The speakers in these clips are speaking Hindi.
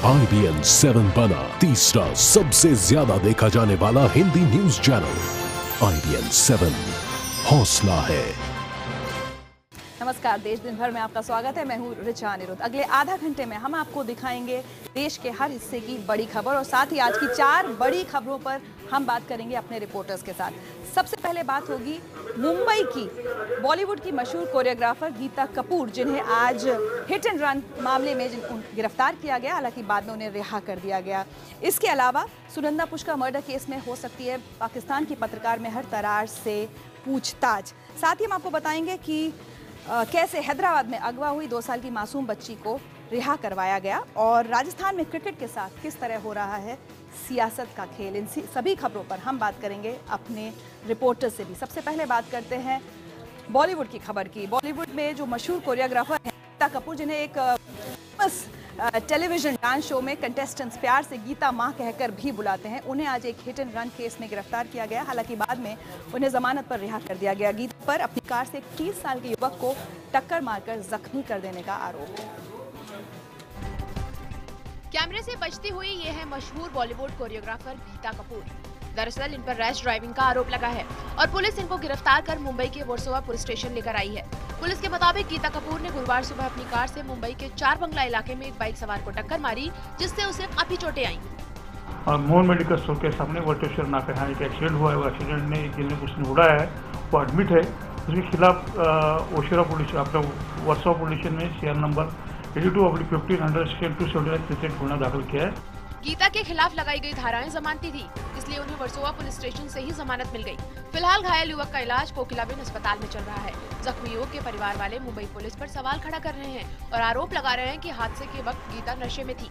IBN 7 बना तीसरा सबसे ज्यादा देखा जाने वाला हिंदी न्यूज चैनल। IBN 7 हौसला है। नमस्कार, देश दिन भर में आपका स्वागत है। मैं हूं ऋचा अनिरुद्ध। अगले आधा घंटे में हम आपको दिखाएंगे देश के हर हिस्से की बड़ी खबर और साथ ही आज की 4 बड़ी खबरों पर हम बात करेंगे अपने रिपोर्टर्स के साथ। सबसे पहले बात होगी मुंबई की। बॉलीवुड की मशहूर कोरियोग्राफर गीता कपूर, जिन्हें आज हिट एंड रन मामले में गिरफ्तार किया गया, हालांकि बाद में उन्हें रिहा कर दिया गया। इसके अलावा सुनंदा पुष्कर मर्डर केस में हो सकती है पाकिस्तान की पत्रकार मेहर तरार से पूछताछ। साथ ही हम आपको बताएंगे कि कैसे हैदराबाद में अगवा हुई 2 साल की मासूम बच्ची को रिहा करवाया गया और राजस्थान में क्रिकेट के साथ किस तरह हो रहा है सियासत का खेल। इन सभी खबरों पर हम बात करेंगे अपने रिपोर्टर से भी। सबसे पहले बात करते हैं बॉलीवुड की खबर की। बॉलीवुड में जो मशहूर कोरियोग्राफर हैं गीता कपूर, जिन्हें एक टेलीविजन डांस शो में कंटेस्टेंट्स प्यार से गीता माँ कहकर भी बुलाते हैं, उन्हें आज एक हिट एंड रन केस में गिरफ्तार किया गया। हालांकि बाद में उन्हें जमानत पर रिहा कर दिया गया। गीता पर अपनी कार से 30 साल के युवक को टक्कर मारकर जख्मी कर देने का आरोप है। कैमरे से बचती हुई ये है मशहूर बॉलीवुड कोरियोग्राफर गीता कपूर। दरअसल इन पर रैश ड्राइविंग का आरोप लगा है और पुलिस इनको गिरफ्तार कर मुंबई के वर्सोवा पुलिस स्टेशन लेकर आई है। पुलिस के मुताबिक गीता कपूर ने गुरुवार सुबह अपनी कार से मुंबई के 4 बंगला इलाके में एक बाइक सवार को टक्कर मारी, जिससे उसे काफी चोटें आईं। और मोहन मेडिकल स्टोर के सामने वोल्टेश्वर नाका यहाँ एक एक्सीडेंट हुआ है। वो एक्सीडेंट में जिसने कुछ ने उड़ाया है वो एडमिट है। उसके खिलाफ ओशिरा पुलिस अपने वर्सोवा पुलिस स्टेशन में सीआर नंबर 82/15 अंडर सेक्शन 279 गुना दाखिल किया है। गीता के खिलाफ लगाई गई धाराएं जमानती थी, इसलिए उन्हें वर्सोवा पुलिस स्टेशन से ही जमानत मिल गई। फिलहाल घायल युवक का इलाज कोकिलाबेन अस्पताल में चल रहा है। जख्मी युवक के परिवार वाले मुंबई पुलिस पर सवाल खड़ा कर रहे हैं और आरोप लगा रहे हैं कि हादसे के वक्त गीता नशे में थी।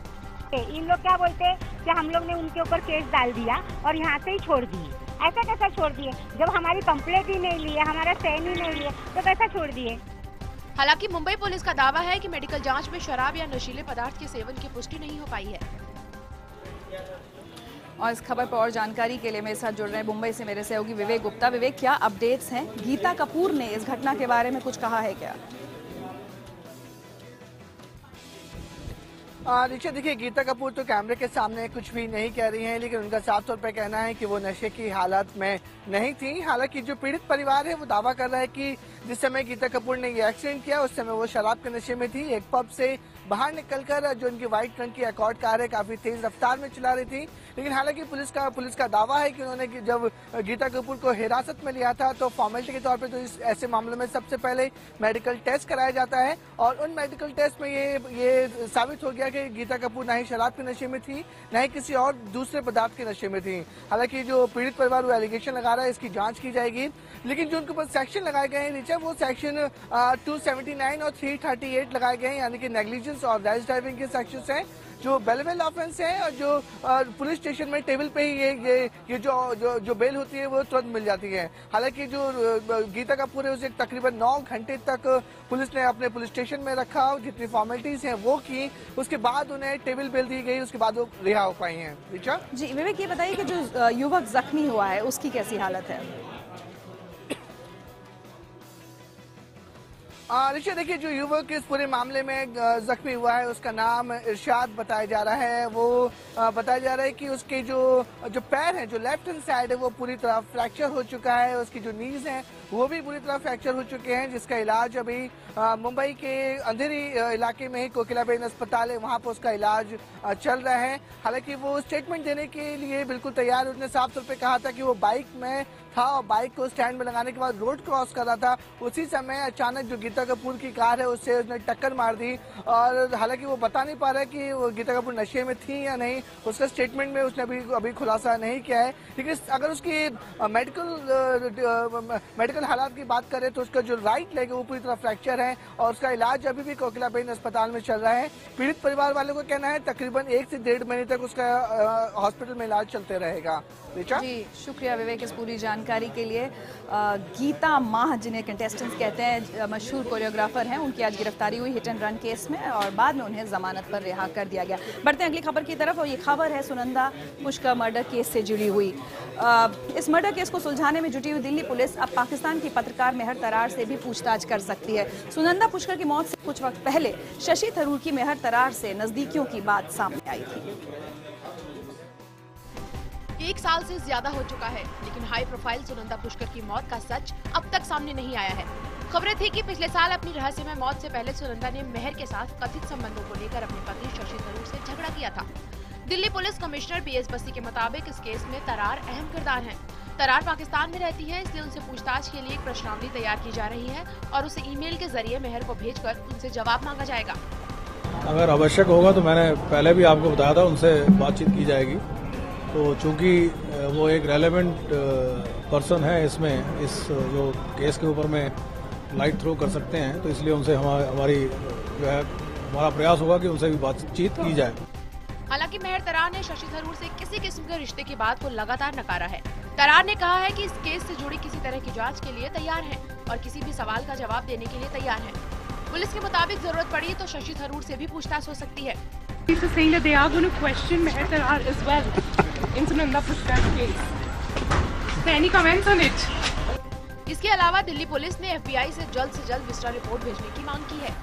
इन लोग क्या बोलते हैं कि हम लोग ने उनके ऊपर केस डाल दिया और यहाँ से ही छोड़ दिए। ऐसा कैसा छोड़ दिए जब हमारी कंप्लेंट ही नहीं लिए, हमारा साइन ही नहीं लिए, तो कैसा छोड़ दिए। हालांकि मुंबई पुलिस का दावा है कि मेडिकल जांच में शराब या नशीले पदार्थ के सेवन की पुष्टि नहीं हो पाई है। और इस खबर पर और जानकारी के लिए मेरे साथ जुड़ रहे हैं मुंबई से मेरे सहयोगी विवेक गुप्ता। विवेक, क्या अपडेट्स हैं? गीता कपूर ने इस घटना के बारे में कुछ कहा है क्या? देखिए, गीता कपूर तो कैमरे के सामने कुछ भी नहीं कह रही हैं, लेकिन उनका साफ तौर पर कहना है कि वो नशे की हालत में नहीं थी। हालांकि जो पीड़ित परिवार है वो दावा कर रहा है कि जिस समय गीता कपूर ने ये एक्सीडेंट किया उस समय वो शराब के नशे में थी। एक पब से बाहर निकलकर जो उनकी व्हाइट रंग की अकॉर्ड कार है काफी तेज रफ्तार में चला रही थी। लेकिन हालांकि पुलिस का दावा है कि उन्होंने जब गीता कपूर को हिरासत में लिया था तो फॉर्मेलिटी के तौर पे तो इस ऐसे मामलों में सबसे पहले मेडिकल टेस्ट कराया जाता है और उन मेडिकल टेस्ट में ये साबित हो गया कि गीता कपूर ना ही शराब के नशे में थी, ना ही किसी और दूसरे पदार्थ के नशे में थी। हालांकि जो पीड़ित परिवार वो एलिगेशन लगा रहा है, इसकी जांच की जाएगी। लेकिन जो उनके ऊपर सेक्शन लगाए गए हैं नीचे, वो सेक्शन 279 और 338 लगाए गए हैं, यानी कि नेग्लिजेंस और रैश ड्राइविंग के सेक्शंस हैं जो बेलेबल ऑफेंस है और जो पुलिस स्टेशन में टेबल पे ही ये जो बेल होती है वो तुरंत मिल जाती है। हालांकि जो गीता कपूर है उसे तकरीबन 9 घंटे तक पुलिस ने अपने पुलिस स्टेशन में रखा, जितनी फॉर्मेलिटीज हैं वो की, उसके बाद उन्हें टेबल बेल दी गई, उसके बाद वो रिहा हो पाई हैं। रिचा जी, विवेक ये बताइए कि जो युवक जख्मी हुआ है उसकी कैसी हालत है? ऋषि, देखिए, जो युवक इस पूरे मामले में जख्मी हुआ है उसका नाम इरशाद बताया जा रहा है। वो बताया जा रहा है कि उसके जो पैर हैं, जो लेफ्ट हैंड साइड है वो पूरी तरह फ्रैक्चर हो चुका है। उसकी जो नीज हैं वो भी पूरी तरह फ्रैक्चर हो चुके हैं, जिसका इलाज अभी मुंबई के अंधेरी इलाके में ही कोकिलाबेन अस्पताल है, वहाँ पर उसका इलाज चल रहा है। हालांकि वो स्टेटमेंट देने के लिए बिल्कुल तैयार, उसने साफ तौर पर कहा था कि वो बाइक में था और बाइक को स्टैंड में लगाने के बाद रोड क्रॉस कर रहा था। उसी समय अचानक जो गीता कपूर की कार है उससे उसने टक्कर मार दी और हालांकि वो बता नहीं पा रहा है कि वो गीता कपूर नशे में थी या नहीं। उसका स्टेटमेंट में उसने अभी खुलासा नहीं किया है। लेकिन अगर उसकी मेडिकल हालात की बात करें तो उसका जो राइट लेग है वो पूरी तरह फ्रैक्चर है और उसका इलाज अभी भी कोकिलाबेन अस्पताल में चल रहा है। पीड़ित परिवार वालों को कहना है तकरीबन 1 से 1.5 महीने तक उसका हॉस्पिटल में इलाज चलते रहेगा। जी, शुक्रिया विवेक इस पूरी जानकारी जानकारी के लिए गीता माह, जिन्हें कंटेस्टेंट्स कहते हैं, मशहूर कोरियोग्राफर हैं, उनकी आज गिरफ्तारी हुई हिट एंड रन केस में और बाद में उन्हें जमानत पर रिहा कर दिया गया। बढ़ते हैं अगली खबर की तरफ और ये खबर है सुनंदा पुष्कर मर्डर केस से जुड़ी हुई। इस मर्डर केस को सुलझाने में जुटी हुई दिल्ली पुलिस अब पाकिस्तान की पत्रकार मेहर तरार से भी पूछताछ कर सकती है। सुनंदा पुष्कर की मौत से कुछ वक्त पहले शशि थरूर की मेहर तरार से नजदीकियों की बात सामने आई थी। 1 साल से ज्यादा हो चुका है, लेकिन हाई प्रोफाइल सुनंदा पुष्कर की मौत का सच अब तक सामने नहीं आया है। खबरें थी कि पिछले साल अपनी रहस्यमय मौत से पहले सुनंदा ने मेहर के साथ कथित संबंधों को लेकर अपने पति शशि थरूर से झगड़ा किया था। Delhi police commissioner B S Bassi के मुताबिक इस केस में तरार अहम किरदार हैं। तरार पाकिस्तान में रहती है, इसलिए उनसे पूछताछ के लिए एक प्रश्नावली तैयार की जा रही है और उसे ईमेल के जरिए मेहर को भेजकर उनसे जवाब मांगा जाएगा। अगर आवश्यक होगा तो मैंने पहले भी आपको बताया था, उनसे बातचीत की जाएगी। तो चूंकि वो एक रेलेवेंट पर्सन है इसमें, इस जो केस के ऊपर में लाइट थ्रो कर सकते हैं, तो इसलिए उनसे हमारी जो है हमारा प्रयास होगा कि उनसे भी बातचीत की जाए। हालांकि मेहर तरार ने शशि थरूर से किसी किस्म के रिश्ते की बात को लगातार नकारा है। तरार ने कहा है कि इस केस से जुड़ी किसी तरह की जांच के लिए तैयार हैं और किसी भी सवाल का जवाब देने के लिए तैयार हैं। पुलिस के मुताबिक जरूरत पड़ी तो शशि थरूर से भी पूछताछ हो सकती है। इसके अलावा दिल्ली पुलिस ने FBI से जल्द विस्तार रिपोर्ट भेजने की मांग की है।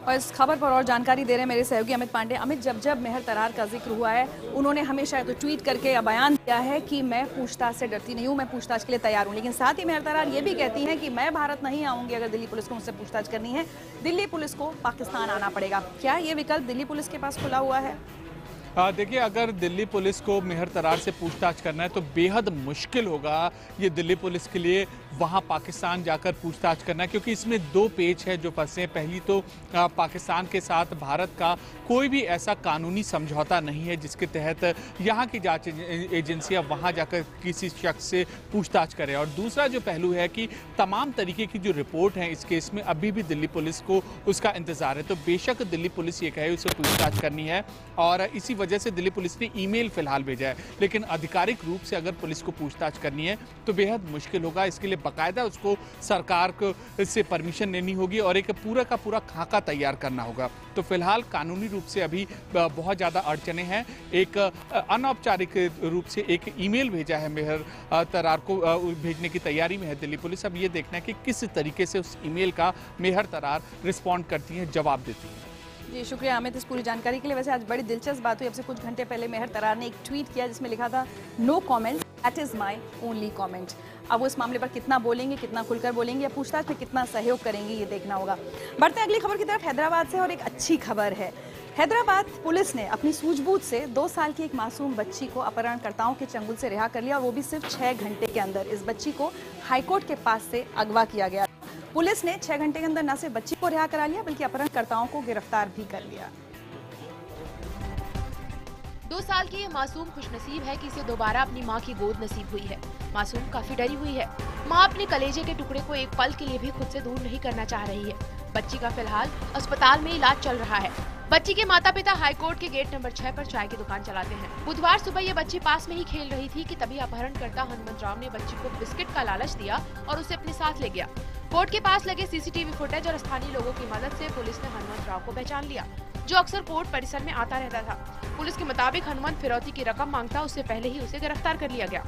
और इस खबर पर और जानकारी दे रहे हैं मेरे सहयोगी अमित पांडे। अमित, जब मेहर तरार का जिक्र हुआ है, उन्होंने हमेशा तो ट्वीट करके या बयान दिया है कि मैं पूछताछ से डरती नहीं हूं, मैं पूछताछ के लिए तैयार हूं, लेकिन साथ ही मेहर तरार ये भी कहती हैं कि मैं भारत नहीं आऊंगी अगर दिल्ली पुलिस को मुझसे पूछताछ करनी है, दिल्ली पुलिस को पाकिस्तान आना पड़ेगा। क्या ये विकल्प दिल्ली पुलिस के पास खुला हुआ है? देखिए, अगर दिल्ली पुलिस को मेहर तरार से पूछताछ करना है तो बेहद मुश्किल होगा ये दिल्ली पुलिस के लिए वहाँ पाकिस्तान जाकर पूछताछ करना, क्योंकि इसमें 2 पेच है जो फंसे हैं। पहली तो पाकिस्तान के साथ भारत का कोई भी ऐसा कानूनी समझौता नहीं है जिसके तहत यहाँ की जांच एजेंसियाँ वहाँ जाकर किसी शख्स से पूछताछ करें, और दूसरा जो पहलू है कि तमाम तरीके की जो रिपोर्ट है इस केस में अभी भी दिल्ली पुलिस को उसका इंतजार है। तो बेशक दिल्ली पुलिस ये कहे उसे पूछताछ करनी है और इसी वजह से दिल्ली पुलिस ने ईमेल फिलहाल भेजा है, लेकिन आधिकारिक रूप से अगर पुलिस को पूछताछ करनी है तो बेहद मुश्किल होगा। इसके लिए बाकायदा उसको सरकार को से परमिशन लेनी होगी और एक पूरा का पूरा खाका तैयार करना होगा। तो फिलहाल कानूनी रूप से अभी बहुत ज़्यादा अड़चने हैं। एक अनौपचारिक रूप से एक ईमेल भेजा है मेहर तरार को भेजने की तैयारी में है दिल्ली पुलिस। अब ये देखना है कि किस तरीके से उस ईमेल का मेहर तरार रिस्पॉन्ड करती है, जवाब देती है। जी शुक्रिया अमित इस पूरी जानकारी के लिए। वैसे आज बड़ी दिलचस्प बात हुई, अब से कुछ घंटे पहले मेहर तरार ने एक ट्वीट किया जिसमें लिखा था no comment, that is my only comment. अब वो इस मामले पर कितना बोलेंगे, कितना खुलकर बोलेंगे या पूछताछ में कितना सहयोग करेंगे, ये देखना होगा। बढ़ते हैं अगली खबर की तरफ हैदराबाद से और एक अच्छी खबर है। हैदराबाद पुलिस ने अपनी सूझबूझ से 2 साल की एक मासूम बच्ची को अपहरणकर्ताओं के चंगुल से रिहा कर लिया और वो भी सिर्फ 6 घंटे के अंदर। इस बच्ची को हाईकोर्ट के पास से अगवा किया गया। पुलिस ने 6 घंटे के अंदर न सिर्फ बच्ची को रिहा करा लिया बल्कि अपहरणकर्ताओं को गिरफ्तार भी कर लिया। 2 साल की ये मासूम खुशनसीब है कि इसे दोबारा अपनी मां की गोद नसीब हुई है। मासूम काफी डरी हुई है। मां अपने कलेजे के टुकड़े को एक पल के लिए भी खुद से दूर नहीं करना चाह रही है। बच्ची का फिलहाल अस्पताल में इलाज चल रहा है। बच्ची के माता पिता हाईकोर्ट के गेट नंबर 6 पर चाय की दुकान चलाते हैं। बुधवार सुबह ये बच्ची पास में ही खेल रही थी कि तभी अपहरणकर्ता हनुमंत राव ने बच्ची को बिस्किट का लालच दिया और उसे अपने साथ ले गया। कोर्ट के पास लगे सीसीटीवी फुटेज और स्थानीय लोगों की मदद से पुलिस ने हनुमंत राव को पहचान लिया, जो अक्सर कोर्ट परिसर में आता रहता था। पुलिस के मुताबिक हनुमंत फिरौती की रकम मांगता, उससे पहले ही उसे गिरफ्तार कर लिया गया।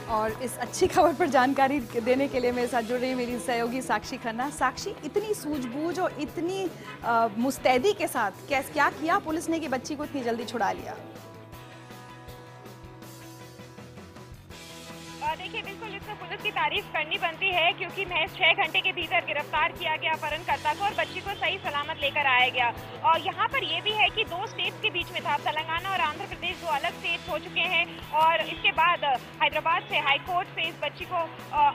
और इस अच्छी खबर पर जानकारी देने के लिए मेरे साथ जुड़ रही मेरी सहयोगी साक्षी खन्ना। साक्षी, इतनी सूझबूझ और इतनी मुस्तैदी के साथ क्या किया पुलिस ने कि बच्ची को इतनी जल्दी छुड़ा लिया? देखिए, बिल्कुल इसमें पुलिस की तारीफ करनी बनती है क्योंकि महज 6 घंटे के भीतर गिरफ्तार किया गया अपहरणकर्ता को और बच्ची को सही सलामत लेकर आया गया। और यहाँ पर ये भी है कि 2 स्टेट्स के बीच में था, तेलंगाना और आंध्र प्रदेश 2 अलग स्टेट्स हो चुके हैं और इसके बाद हैदराबाद से हाईकोर्ट से इस बच्ची को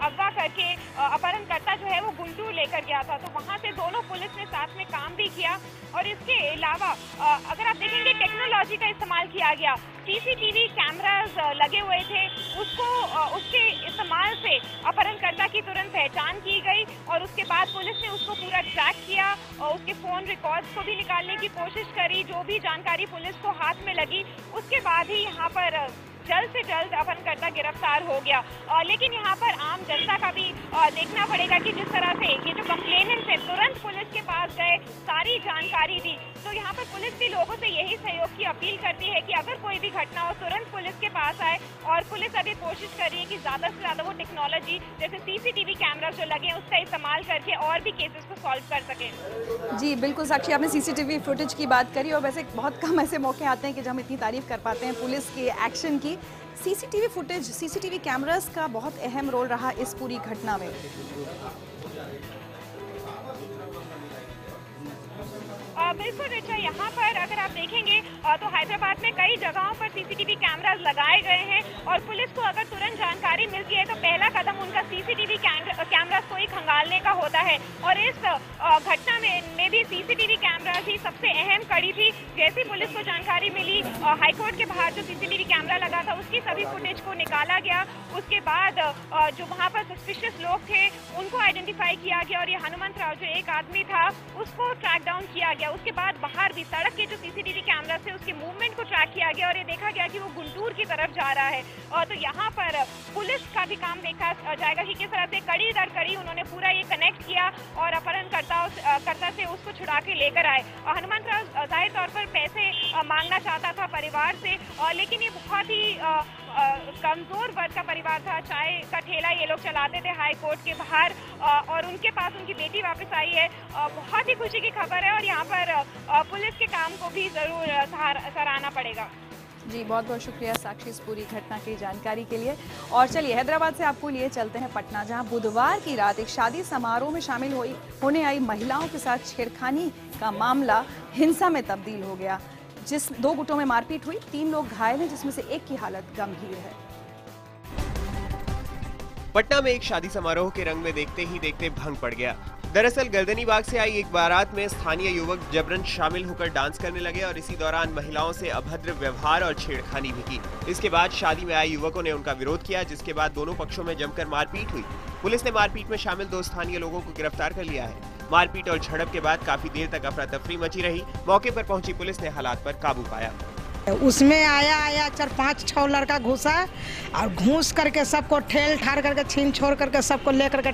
अगवा करके अपहरणकर्ता जो है वो गुंटूर लेकर गया था। तो वहाँ से दोनों पुलिस ने साथ में काम भी किया और इसके अलावा अगर आप देखेंगे टेक्नोलॉजी का इस्तेमाल किया गया। सीसीटीवी कैमरास लगे हुए थे, उसके इस्तेमाल से अपहरणकर्ता की तुरंत पहचान की गई और उसके बाद पुलिस ने उसको पूरा ट्रैक किया और उसके फोन रिकॉर्ड्स को भी निकालने की कोशिश करी। जो भी जानकारी पुलिस को हाथ में लगी उसके बाद ही यहाँ पर जल्द से जल्द अपहरणकर्ता गिरफ्तार हो गया। लेकिन यहाँ पर आम जनता का भी देखना पड़ेगा कि जिस तरह से ये जो कंप्लेनेंट है तुरंत पुलिस के पास गए, सारी जानकारी दी, तो यहाँ पर पुलिस भी लोगों से यही सहयोग की अपील करती है कि अगर कोई भी घटना हो तुरंत पुलिस के पास आए। और पुलिस अभी कोशिश कर रही है कि ज्यादा से ज्यादा वो टेक्नोलॉजी जैसे सीसीटीवी कैमरा जो लगे हैं उसका इस्तेमाल करके और भी केसेस को सॉल्व कर सकें। जी बिल्कुल साक्षी, आपने सीसीटीवी फुटेज की बात करी और वैसे बहुत कम ऐसे मौके आते हैं कि जब हम इतनी तारीफ कर पाते हैं पुलिस के एक्शन की। सीसीटीवी फुटेज, सीसीटीवी कैमरास का बहुत अहम रोल रहा इस पूरी घटना में। बिल्कुल रिचा, यहाँ पर अगर आप देखेंगे तो हैदराबाद में कई जगहों पर सीसीटीवी कैमरास लगाए गए हैं और पुलिस को अगर तुरंत जानकारी मिलती है तो पहला कदम उनका सीसीटीवी कैमरास को ही खंगालने का होता है। और इस घटना में भी सीसीटीवी कैमरास ही सबसे अहम कड़ी थी। जैसी पुलिस को जानकारी मिली, हाईकोर्ट के बाहर जो सीसीटीवी कैमरा लगा था उसकी सभी फुटेज को निकाला गया। उसके बाद जो वहाँ पर सस्पिशियस लोग थे उनको आइडेंटिफाई किया गया और ये हनुमंत राव जो एक आदमी था उसको ट्रैक डाउन किया गया। उसके बाद बाहर भी सड़क के जो सीसीटीवी कैमरा थे उसके मूवमेंट को ट्रैक किया गया और ये देखा गया कि वो गुंटूर की तरफ जा रहा है। और तो यहाँ पर पुलिस का भी काम देखा जाएगा कि किस तरह से कड़ी दर कड़ी उन्होंने पूरा ये कनेक्ट किया और अपहरणकर्ता से उसको छुड़ा के लेकर आए। हनुमंत राव जाहिर तौर पर पैसे मांगना चाहता था परिवार से, लेकिन ये बहुत ही कमजोर वर्ग का परिवार था। चाय का ठेला ये लोग चलाते थे हाई कोर्ट के बाहर और उनके पास उनकी बेटी वापस आई है। बहुत ही खुशी की खबर है और यहाँ पर पुलिस के काम को भी जरूर सराहना पड़ेगा। जी बहुत बहुत शुक्रिया साक्षी इस पूरी घटना की जानकारी के लिए। और चलिए हैदराबाद से आपको लिए चलते हैं पटना, जहां बुधवार की रात एक शादी समारोह में शामिल होने आई महिलाओं के साथ छेड़खानी का मामला हिंसा में तब्दील हो गया। जिस 2 गुटों में मारपीट हुई, 3 लोग घायल हैं जिसमें से एक की हालत गंभीर है। पटना में एक शादी समारोह के रंग में देखते ही देखते भंग पड़ गया। दरअसल गर्दनीबाग से आई एक बारात में स्थानीय युवक जबरन शामिल होकर डांस करने लगे और इसी दौरान महिलाओं से अभद्र व्यवहार और छेड़खानी भी की। इसके बाद शादी में आए युवकों ने उनका विरोध किया, जिसके बाद दोनों पक्षों में जमकर मारपीट हुई। पुलिस ने मारपीट में शामिल 2 स्थानीय लोगों को गिरफ्तार कर लिया है। मारपीट और झड़प के बाद काफी देर तक अफरा तफरी मची रही। मौके पर पहुंची पुलिस ने हालात पर काबू पाया। उसमें आया 4-5-6 लड़का घुसा और घूस करके सबको ठेल ठार करके छीन छोड़ करके सबको लेकर के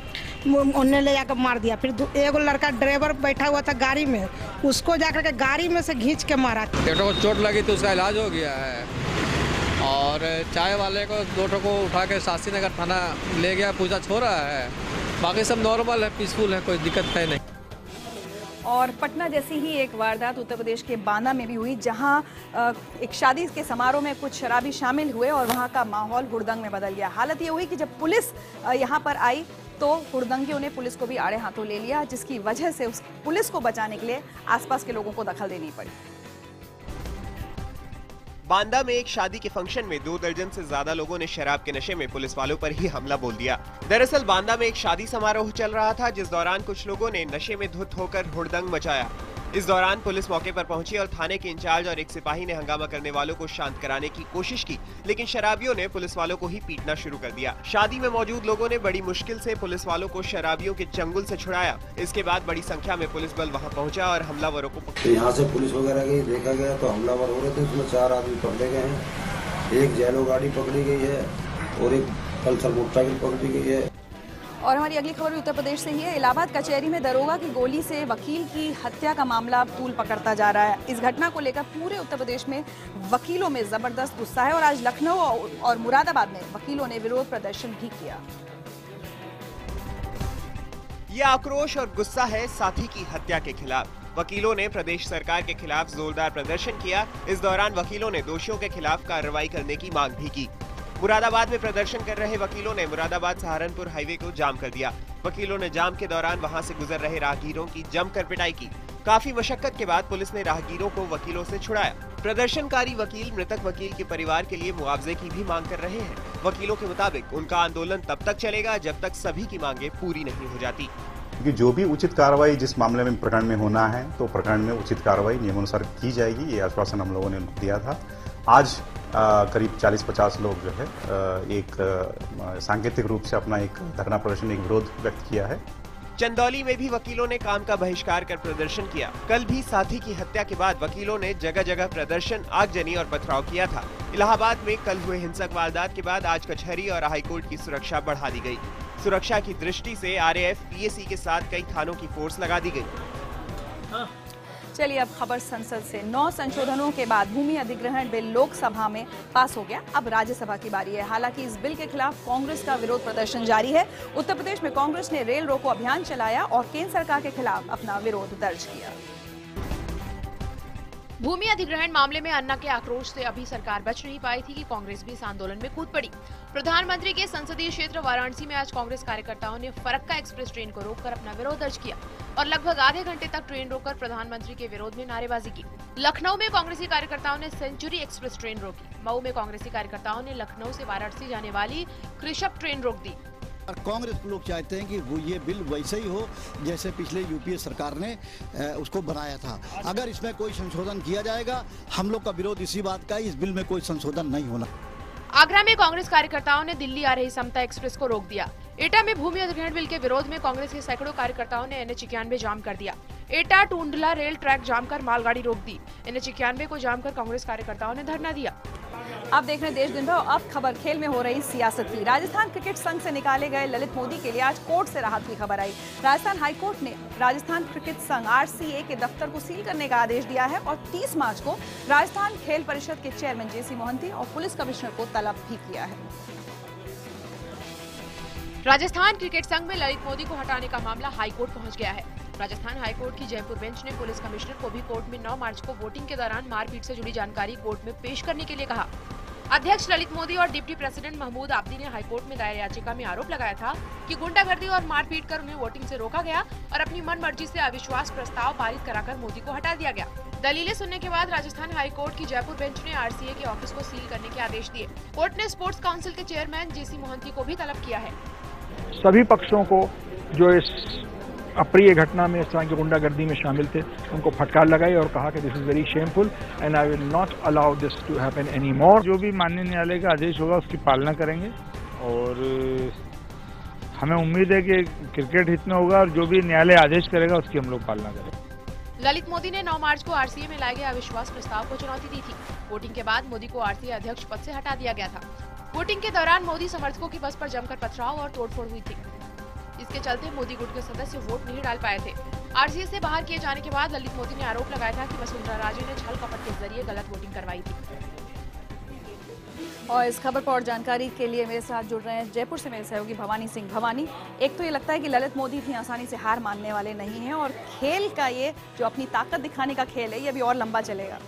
उन्हें ले जाकर मार दिया। फिर एगो लड़का ड्राइवर बैठा हुआ था गाड़ी में, उसको जाकर के गाड़ी में से खींच के मारा। बेटों को चोट लगी तो उसका इलाज हो गया है और चाय वाले को 2 को उठा के शास्त्री नगर थाना ले गया, पूछताछ हो रहा है। बाकी सब नॉर्मल है, पीसफुल है, कोई दिक्कत है नहीं। और पटना जैसी ही एक वारदात उत्तर प्रदेश के बांदा में भी हुई, जहां एक शादी के समारोह में कुछ शराबी शामिल हुए और वहां का माहौल हुड़दंग में बदल गया। हालत ये हुई कि जब पुलिस यहां पर आई तो हुड़दंगियों ने पुलिस को भी आड़े हाथों ले लिया, जिसकी वजह से उस पुलिस को बचाने के लिए आसपास के लोगों को दखल देनी पड़ी। बांदा में एक शादी के फंक्शन में 2 दर्जन से ज्यादा लोगों ने शराब के नशे में पुलिस वालों पर ही हमला बोल दिया। दरअसल बांदा में एक शादी समारोह चल रहा था, जिस दौरान कुछ लोगों ने नशे में धुत होकर हुड़दंग मचाया। इस दौरान पुलिस मौके पर पहुंची और थाने के इंचार्ज और एक सिपाही ने हंगामा करने वालों को शांत कराने की कोशिश की, लेकिन शराबियों ने पुलिस वालों को ही पीटना शुरू कर दिया। शादी में मौजूद लोगों ने बड़ी मुश्किल से पुलिस वालों को शराबियों के चंगुल से छुड़ाया। इसके बाद बड़ी संख्या में पुलिस बल वहां पहुंचा और हमलावरों को तो यहाँ से पुलिस वगैरह गई, देखा गया तो हमलावर हो रहे थे। उसमें 4 आदमी पकड़े गए हैं, एक जैलो गाड़ी पकड़ी गई है और एक पल्सर मोटरसाइकिल पकड़ी गई है। और हमारी अगली खबर उत्तर प्रदेश से ही है। इलाहाबाद कचहरी में दरोगा की गोली से वकील की हत्या का मामला तूल पकड़ता जा रहा है। इस घटना को लेकर पूरे उत्तर प्रदेश में वकीलों में जबरदस्त गुस्सा है और आज लखनऊ और मुरादाबाद में वकीलों ने विरोध प्रदर्शन भी किया। ये आक्रोश और गुस्सा है साथी की हत्या के खिलाफ। वकीलों ने प्रदेश सरकार के खिलाफ जोरदार प्रदर्शन किया। इस दौरान वकीलों ने दोषियों के खिलाफ कार्रवाई करने की मांग भी की। मुरादाबाद में प्रदर्शन कर रहे वकीलों ने मुरादाबाद सहारनपुर हाईवे को जाम कर दिया। वकीलों ने जाम के दौरान वहां से गुजर रहे राहगीरों की जमकर पिटाई की। काफी मशक्कत के बाद पुलिस ने राहगीरों को वकीलों से छुड़ाया। प्रदर्शनकारी वकील मृतक वकील के परिवार के लिए मुआवजे की भी मांग कर रहे हैं। वकीलों के मुताबिक उनका आंदोलन तब तक चलेगा जब तक सभी की मांगे पूरी नहीं हो जाती। क्योंकि जो भी उचित कार्रवाई जिस मामले में प्रकरण में होना है तो प्रकरण में उचित कार्रवाई नियमानुसार की जाएगी, ये आश्वासन हम लोगों ने दिया था। आज करीब 40-50 लोग जो है एक सांकेतिक रूप से अपना एक धरना प्रदर्शन, एक विरोध व्यक्त किया है चंदौली में भी वकीलों ने काम का बहिष्कार कर प्रदर्शन किया। कल भी साथी की हत्या के बाद वकीलों ने जगह जगह प्रदर्शन, आगजनी और पथराव किया था। इलाहाबाद में कल हुए हिंसक वारदात के बाद आज कचहरी और हाईकोर्ट की सुरक्षा बढ़ा दी गई। सुरक्षा की दृष्टि से आरएएफ, पीएसी के साथ कई थानों की फोर्स लगा दी गई। चलिए अब खबर संसद से। 9 संशोधनों के बाद भूमि अधिग्रहण बिल लोकसभा में पास हो गया। अब राज्यसभा की बारी है। हालांकि इस बिल के खिलाफ कांग्रेस का विरोध प्रदर्शन जारी है। उत्तर प्रदेश में कांग्रेस ने रेल रोको अभियान चलाया और केंद्र सरकार के खिलाफ अपना विरोध दर्ज किया। भूमि अधिग्रहण मामले में अन्ना के आक्रोश से अभी सरकार बच नहीं पाई थी कि कांग्रेस भी इस आंदोलन में कूद पड़ी। प्रधानमंत्री के संसदीय क्षेत्र वाराणसी में आज कांग्रेस कार्यकर्ताओं ने फरक्का एक्सप्रेस ट्रेन को रोककर अपना विरोध दर्ज किया और लगभग आधे घंटे तक ट्रेन रोककर प्रधानमंत्री के विरोध में नारेबाजी की। लखनऊ में कांग्रेसी कार्यकर्ताओं ने सेंचुरी एक्सप्रेस ट्रेन रोकी। मऊ में कांग्रेसी कार्यकर्ताओं ने लखनऊ से वाराणसी जाने वाली कृषक ट्रेन रोक दी। कांग्रेस के लोग चाहते हैं कि वो ये बिल वैसे ही हो जैसे पिछले यूपीए सरकार ने उसको बनाया था। अगर इसमें कोई संशोधन किया जाएगा, हम लोग का विरोध इसी बात का है, इस बिल में कोई संशोधन नहीं होना। आगरा में कांग्रेस कार्यकर्ताओं ने दिल्ली आ रही समता एक्सप्रेस को रोक दिया। एटा में भूमि अधिग्रहण बिल के विरोध में कांग्रेस के सैकड़ों कार्यकर्ताओं ने NH91 जाम कर दिया। एटा टूंडला रेल ट्रैक जाम कर मालगाड़ी रोक दी। NH91 को जाम कर कांग्रेस कार्यकर्ताओं ने धरना दिया। अब देख रहे हैं देश दिन भर। अब खबर खेल में हो रही सियासत की। राजस्थान क्रिकेट संघ से निकाले गए ललित मोदी के लिए आज कोर्ट से राहत की खबर आई। राजस्थान हाईकोर्ट ने राजस्थान क्रिकेट संघ RCA के दफ्तर को सील करने का आदेश दिया है और 30 मार्च को राजस्थान खेल परिषद के चेयरमैन JC मोहंती और पुलिस कमिश्नर को तलब भी किया है। राजस्थान क्रिकेट संघ में ललित मोदी को हटाने का मामला हाईकोर्ट पहुंच गया है। राजस्थान हाईकोर्ट की जयपुर बेंच ने पुलिस कमिश्नर को भी कोर्ट में 9 मार्च को वोटिंग के दौरान मारपीट से जुड़ी जानकारी कोर्ट में पेश करने के लिए कहा। अध्यक्ष ललित मोदी और डिप्टी प्रेसिडेंट महमूद आब्दी ने हाईकोर्ट में दायर याचिका में आरोप लगाया था कि गुंडागर्दी और मारपीट कर उन्हें वोटिंग से रोका गया और अपनी मनमर्जी से अविश्वास प्रस्ताव पारित कराकर मोदी को हटा दिया गया। दलीलें सुनने के बाद राजस्थान हाईकोर्ट की जयपुर बेंच ने RCA के ऑफिस को सील करने के आदेश दिए। कोर्ट ने स्पोर्ट्स काउंसिल के चेयरमैन JC मोहंती को भी तलब किया है। सभी पक्षों को जो इस अप्रिय घटना में, इस तरह की गुंडागर्दी में शामिल थे, उनको फटकार लगाई और कहा कि this is very shameful and I will not allow this to happen any more. जो भी माननीय न्यायालय का आदेश होगा उसकी पालना करेंगे और हमें उम्मीद है कि क्रिकेट हित में होगा और जो भी न्यायालय आदेश करेगा उसकी हम लोग पालना करेंगे। ललित मोदी ने 9 मार्च को RCA में लाए गए अविश्वास प्रस्ताव को चुनौती दी थी। वोटिंग के बाद मोदी को RCA अध्यक्ष पद से हटा दिया गया था। वोटिंग के दौरान मोदी समर्थकों की बस पर जमकर पथराव और तोड़फोड़ हुई थी। इसके चलते मोदी गुट के सदस्य वोट नहीं डाल पाए थे। RCA से बाहर किए जाने के बाद ललित मोदी ने आरोप लगाया था कि वसुंधरा राजे ने छल कपट के जरिए गलत वोटिंग करवाई थी। और इस खबर पर और जानकारी के लिए मेरे साथ जुड़ रहे हैं जयपुर से मेरे सहयोगी भवानी सिंह। भवानी, एक तो ये लगता है कि ललित मोदी इतनी आसानी से हार मानने वाले नहीं हैं और खेल का ये जो अपनी ताकत दिखाने का खेल है ये अभी और लंबा चलेगा।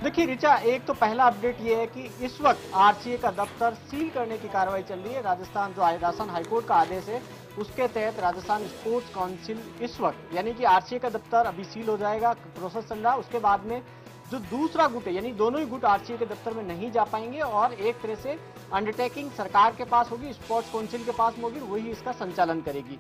देखिए रिचा, एक तो पहला अपडेट ये है कि इस वक्त RCA का दफ्तर सील करने की कार्रवाई चल रही है। राजस्थान हाईकोर्ट का आदेश है, उसके तहत राजस्थान स्पोर्ट्स काउंसिल इस वक्त यानी कि RCA का दफ्तर अभी सील हो जाएगा, प्रोसेस चल रहा है। उसके बाद में जो दूसरा गुट है यानी दोनों ही गुट RCA के दफ्तर में नहीं जा पाएंगे और एक तरह से अंडरटेकिंग सरकार के पास होगी, स्पोर्ट्स काउंसिल के पास होगी, वही इसका संचालन करेगी।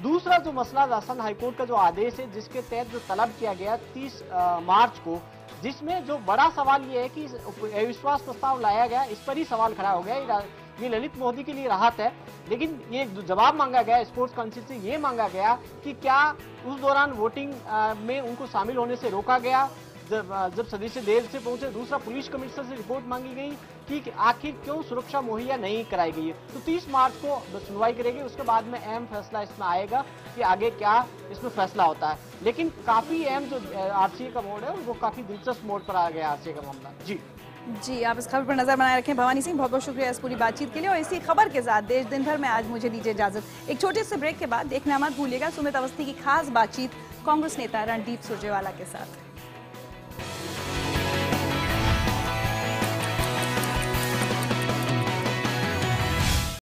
दूसरा जो मसला राजस्थान हाईकोर्ट का जो आदेश है जिसके तहत जो तलब किया गया 30 मार्च को, जिसमें जो बड़ा सवाल ये है कि अविश्वास प्रस्ताव लाया गया, इस पर ही सवाल खड़ा हो गया। ये ललित मोदी के लिए राहत है, लेकिन ये जवाब मांगा गया स्पोर्ट्स काउंसिल से, ये मांगा गया कि क्या उस दौरान वोटिंग में उनको शामिल होने से रोका गया जब सदस्य देर से पहुंचे। दूसरा, पुलिस कमिश्नर से रिपोर्ट मांगी गई कि आखिर क्यों सुरक्षा मुहैया नहीं कराई गई है। तो 30 मार्च को सुनवाई करेगी, उसके बाद में अहम फैसला इसमें आएगा कि आगे क्या इसमें फैसला होता है। लेकिन काफी अहम जो RCA का मोड है वो काफी दिलचस्प मोड पर आ गया RCA का मामला। जी, आप इस खबर पर नजर बनाए रखें। भवानी सिंह, बहुत बहुत शुक्रिया इस पूरी बातचीत के लिए। और इसी खबर के साथ देश दिन भर में आज मुझे दीजिए इजाजत। एक छोटे से ब्रेक के बाद देखना मत भूलिएगा सुमित अवस्थी की खास बातचीत कांग्रेस नेता रणदीप सुरजेवाला के साथ।